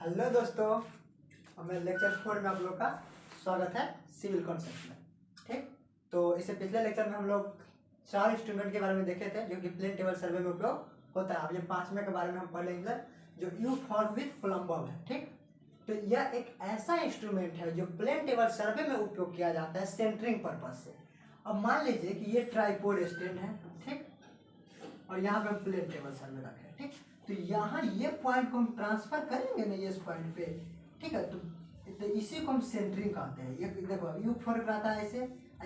Hello दोस्तों, हमें lecture 4 में आप लोग का स्वागत है सिविल कॉन्सेप्ट में। ठीक, तो इससे पिछले लेक्चर में हम लोग 4 इंस्ट्रूमेंट के बारे में देखे थे जो कि प्लेन टेबल सर्वे में उपयोग होता है। अब ये 5वें के बारे में हम पढ़ लेंगे जो यू फॉर्म विथ प्लम्बम है। ठीक, तो यह एक ऐसा इंस्ट्रूमेंट है जो प्लेन टेबल सर्वे में उपयोग किया जाता है सेंटरिंग पर्पज से। अब मान लीजिए कि ये ट्राइपोड स्टैंड है, ठीक, और यहाँ पे हम प्लेन टेबल सर्वे रखे हैं। ठीक, तो यहाँ ये पॉइंट को हम ट्रांसफर करेंगे ना इस पॉइंट पे, ठीक है, तो इसी को हम सेंटरिंग कहते हैं। ये देखो यू फर्क रहता है ऐसे,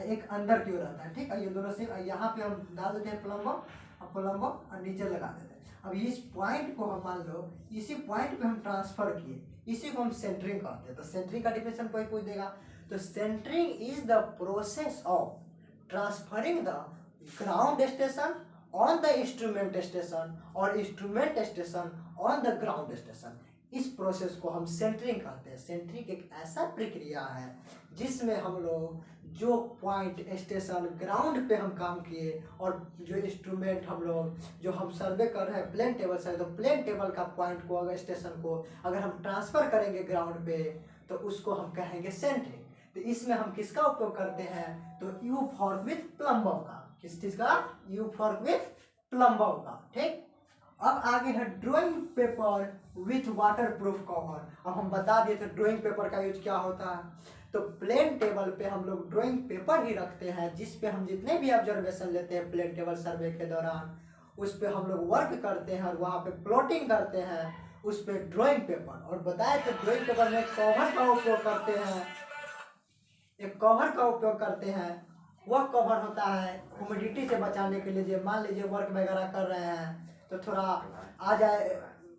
एक अंदर की ओर रहता है। ठीक है, ये दोनों से यहाँ पे हम डाल देते हैं प्लम्बम और नीचे लगा देते हैं। अब इस पॉइंट को हम मान लो इसी पॉइंट पे हम ट्रांसफर किए, इसी को हम सेंटरिंग कहते हैं। तो सेंटरिंग का डिफिनेशन कोई पूछ देगा, तो centring is the process of transferring the ground station on the instrument station और instrument station on the ground station. इस प्रोसेस को हम सेंटरिंग कहते हैं। सेंटरिंग एक ऐसा प्रक्रिया है जिसमें हम लोग जो पॉइंट स्टेशन ग्राउंड पे हम काम किए और जो इंस्ट्रूमेंट जो हम सर्वे कर रहे हैं प्लेन टेबल से, तो प्लेन टेबल का पॉइंट को अगर स्टेशन को अगर हम ट्रांसफर करेंगे ग्राउंड पे तो उसको हम कहेंगे सेंटरिंग। तो इसमें हम किसका उपयोग करते हैं, तो यू फॉर्म विथ प्लम्बम का। किस चीज का, यू फॉर्म विथ प्लम्बम का। ठीक, अब आगे है drawing paper with water proof cover. अब हम बता दिए थे ड्राइंग पेपर का यूज क्या होता है। तो प्लेन टेबल पे हम लोग ड्राइंग पेपर ही रखते हैं जिस पे हम जितने भी ऑब्जर्वेशन लेते हैं प्लेन टेबल सर्वे के दौरान उस पे हम लोग वर्क करते हैं और वहाँ पे प्लॉटिंग करते हैं उस पे ड्राइंग पेपर। और बताए थे ड्राइंग पेपर में कवर का उपयोग करते हैं, एक कवर का उपयोग करते हैं। वह कवर होता है ह्यूमिडिटी से बचाने के लिए। मान लीजिए वर्क वगैरह कर रहे हैं तो थोड़ा आ जाए,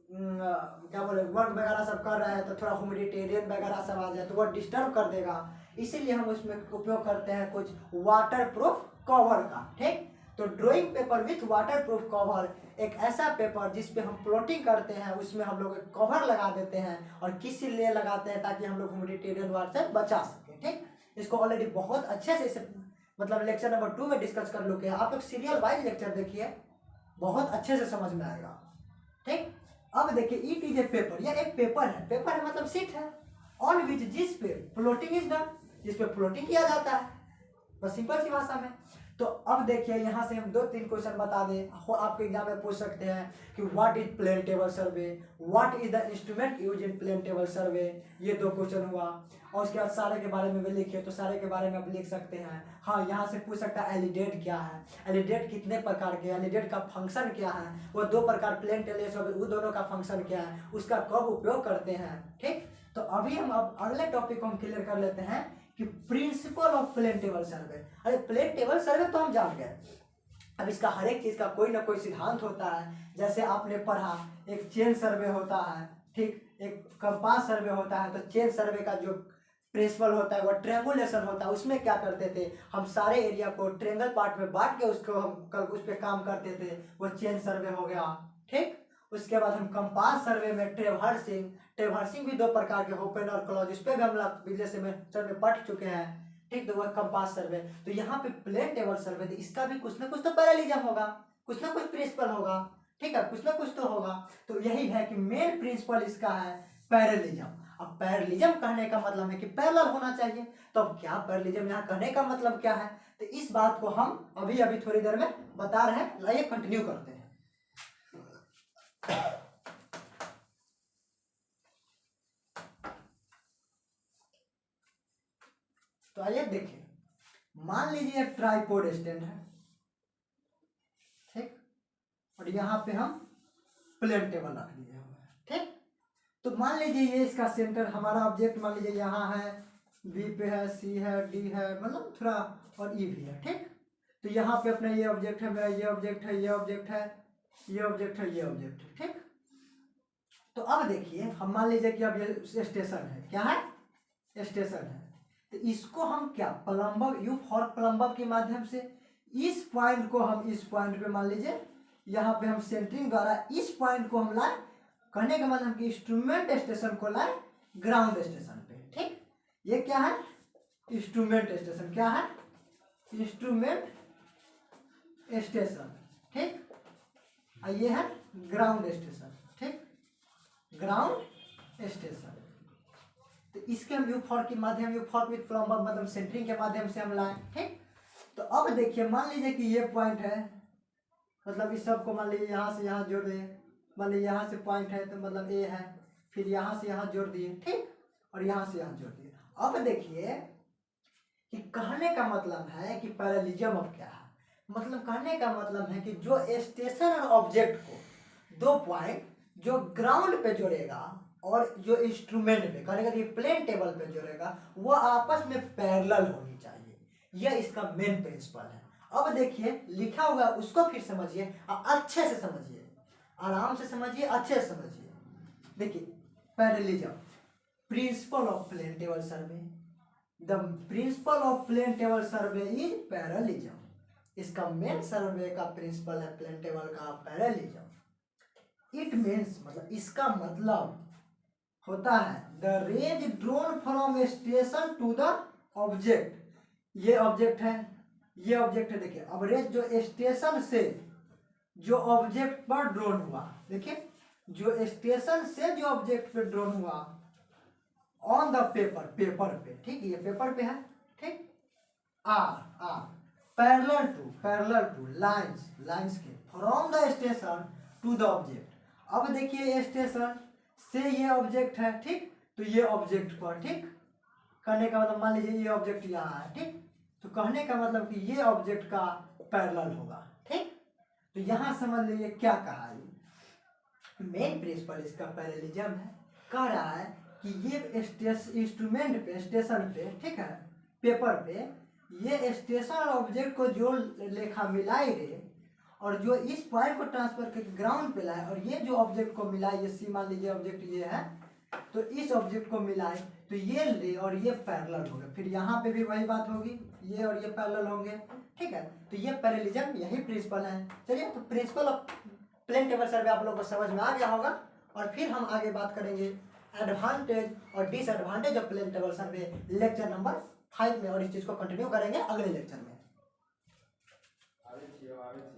क्या बोले, वर्क वगैरह सब कर रहे हैं तो थोड़ा ह्यूमिडिटी रेन वगैरह सब आ जाए तो वह डिस्टर्ब कर देगा, इसीलिए हम उसमें उपयोग करते हैं कुछ वाटर प्रूफ कवर का। ठीक, तो drawing paper with water proof cover एक ऐसा पेपर जिस पे हम प्लॉटिंग करते हैं उसमें हम लोग एक कवर लगा देते हैं और किस लिए लगाते हैं ताकि हम लोग ह्यूमिडिटी रेन वाटर से बचा सकें। ठीक, इसको ऑलरेडी बहुत अच्छे से इसे मतलब लेक्चर नंबर 2 में डिस्कस कर चुके हैं। आप लोग सीरियल वाइज लेक्चर देखिए, बहुत अच्छे से समझ में आएगा। ठीक, अब देखिए इट इज ए पेपर, यह एक पेपर है। पेपर है मतलब सीट है ऑन विच जिस पे प्लॉटिंग इज डन, जिस पे प्लॉटिंग किया जाता है, बस सिंपल सी भाषा में। तो अब देखिए यहाँ से हम 2-3 क्वेश्चन बता दें, आपके एग्जाम में पूछ सकते हैं कि what is plane table survey, what is the instrument use in plane table survey. ये 2 क्वेश्चन हुआ। और उसके बाद सारे के बारे में भी लिखिए, तो सारे के बारे में आप लिख सकते हैं। हाँ, यहाँ से पूछ सकता है एलिडेट क्या है, एलिडेट कितने प्रकार के, एलिडेट का फंक्शन क्या है, वो 2 प्रकार प्लेन टेबल सर्वे वो दोनों का फंक्शन क्या है, उसका कब उपयोग करते हैं। ठीक, तो अभी हम अब अगले टॉपिक को हम क्लियर कर लेते हैं कि principle of plane table survey. अरे प्लेन टेबल सर्वे तो हम जान गए, अब इसका हर एक चीज का कोई ना कोई सिद्धांत होता है। जैसे आपने पढ़ा एक चेन सर्वे होता है, ठीक, एक कंपास सर्वे होता है। तो चेन सर्वे का जो प्रिंसिपल होता है वह ट्रेंगुलेशन होता है। उसमें क्या करते थे, हम सारे एरिया को ट्रेंगल पार्ट में बांट के उसको हम उस पर काम करते थे, वो चेन सर्वे हो गया। ठीक, उसके बाद हम कंपास सर्वे में ट्रेवर्सिंग भी 2 प्रकार के ओपन और क्लोज, इस पे भी हम लोग पिछले सेमेस्टर में पढ़ चुके हैं। ठीक, तो वह कंपास सर्वे। तो यहाँ पे प्लेन टेबल सर्वे, तो इसका भी कुछ ना कुछ तो पैरेललिज्म होगा, कुछ ना कुछ प्रिंसिपल होगा। ठीक है, कुछ ना कुछ तो होगा। तो यही है कि मेन प्रिंसिपल इसका है पैरेललिज्म। अब पैरेललिज्म कहने का मतलब है कि पैरेलल होना चाहिए। तो अब क्या पैरेललिज्म यहाँ कहने का मतलब क्या है, तो इस बात को हम अभी अभी थोड़ी देर में बता रहे हैं। लाइए कंटिन्यू करते हैं। तो आइए देखिए, मान लीजिए ट्राइपोड स्टैंड है, ठीक, और यहाँ पे हम प्लेन टेबल रख दिए हुए हैं। ठीक, तो मान लीजिए ये इसका सेंटर, हमारा ऑब्जेक्ट मान लीजिए यहाँ है, बी पे है, सी है, डी है, मतलब थोड़ा और ई भी है। ठीक, तो यहाँ पे अपना ये ऑब्जेक्ट है, मेरा ये ऑब्जेक्ट है, ये ऑब्जेक्ट है, ये ऑब्जेक्ट है, ये ऑब्जेक्ट है। ठीक, तो अब देखिए हम मान लीजिए कि अब ये स्टेशन है, क्या है, स्टेशन है। तो इसको हम क्या प्लम्बर यू फॉर प्लम्बर के माध्यम से इस पॉइंट को हम इस पॉइंट पे मान लीजिए यहाँ पे हम सेंटरिंग द्वारा इस पॉइंट को हम लाए, कहने का मतलब कि इंस्ट्रूमेंट स्टेशन को लाए ग्राउंड स्टेशन पे। ठीक, ये क्या है, इंस्ट्रूमेंट स्टेशन, क्या है, इंस्ट्रूमेंट स्टेशन। ठीक, और ये है ग्राउंड स्टेशन। ठीक, ग्राउंड स्टेशन। तो इसके हम U4 के माध्यम U4 विथ फ्रॉम मतलब सेंटरिंग के माध्यम से हम लाए, ठीक। तो अब देखिए मान लीजिए कि ये पॉइंट है, मतलब इस सब को मान लीजिए यहाँ से यहाँ जोड़ दिए, मान लीजिए यहाँ से पॉइंट है तो मतलब ए है, फिर यहाँ से यहाँ जोड़ दिए, ठीक, और यहाँ से यहाँ जोड़ दिए। अब देखिए कि कहने का मतलब है कि पैरेललिज्म अब क्या है, मतलब कहने का मतलब है कि जो स्टेशन और ऑब्जेक्ट को दो पॉइंट जो ग्राउंड पे जोड़ेगा और जो इंस्ट्रूमेंट पे कहने का प्लेन टेबल पे जोड़ेगा वो आपस में पैरेलल होनी चाहिए, यह इसका मेन प्रिंसिपल है। अब देखिए लिखा हुआ उसको फिर समझिए, अच्छे से समझिए, आराम से समझिए, अच्छे से समझिए। देखिए parallelism, principle of plane table survey, the principle of plane table survey is parallelism. इसका मेन सर्वे का प्रिंसिपल है प्लेन टेबल का पैरेललिज्म। इट मीन्स मतलब इसका मतलब होता है the range drawn from station to the object. ये ऑब्जेक्ट है, ये ऑब्जेक्ट है, देखिए अब रेंज जो स्टेशन से जो ऑब्जेक्ट पर ड्रोन हुआ, देखिए जो स्टेशन से जो ऑब्जेक्ट पे ड्रोन हुआ ऑन द पेपर, पेपर पे, ठीक, ये पेपर पे है, ठीक, आर पैरेलल टू लाइंस के from the station to the object. अब देखिए स्टेशन से ये ऑब्जेक्ट है, ठीक, तो ये ऑब्जेक्ट पर, ठीक, कहने का मतलब मान लीजिए ये ऑब्जेक्ट यहाँ है, ठीक, तो कहने का मतलब कि ये ऑब्जेक्ट का पैरेलल होगा, ठीक। तो यहाँ समझ लीजिए क्या कहा है, मेन प्रिंसिपल इसका पैरेललिज्म है। कह रहा है कि ये इंस्ट्रूमेंट पे, स्टेशन पे, ठीक है, पेपर पे ये स्टेशन और ऑब्जेक्ट को जो लेखा मिलाई रे और जो इस पॉइंट को ट्रांसफर करके ग्राउंड पे लाए और ये जो ऑब्जेक्ट को मिलाए, ये सी मान लीजिए ऑब्जेक्ट ये है, तो इस ऑब्जेक्ट को मिलाए तो ये रे और ये पैरेलल हो गए, फिर यहाँ पे भी वही बात होगी, ये और ये पैरेलल होंगे, ठीक है। तो ये पैरेललिज्म यही प्रिंसिपल है। चलिए तो principle of plane table survey आप लोगों को समझ में आ गया होगा, और फिर हम आगे बात करेंगे एडवांटेज और disadvantage of plane table survey lecture number 5 में, और इस चीज को कंटिन्यू करेंगे अगले लेक्चर में।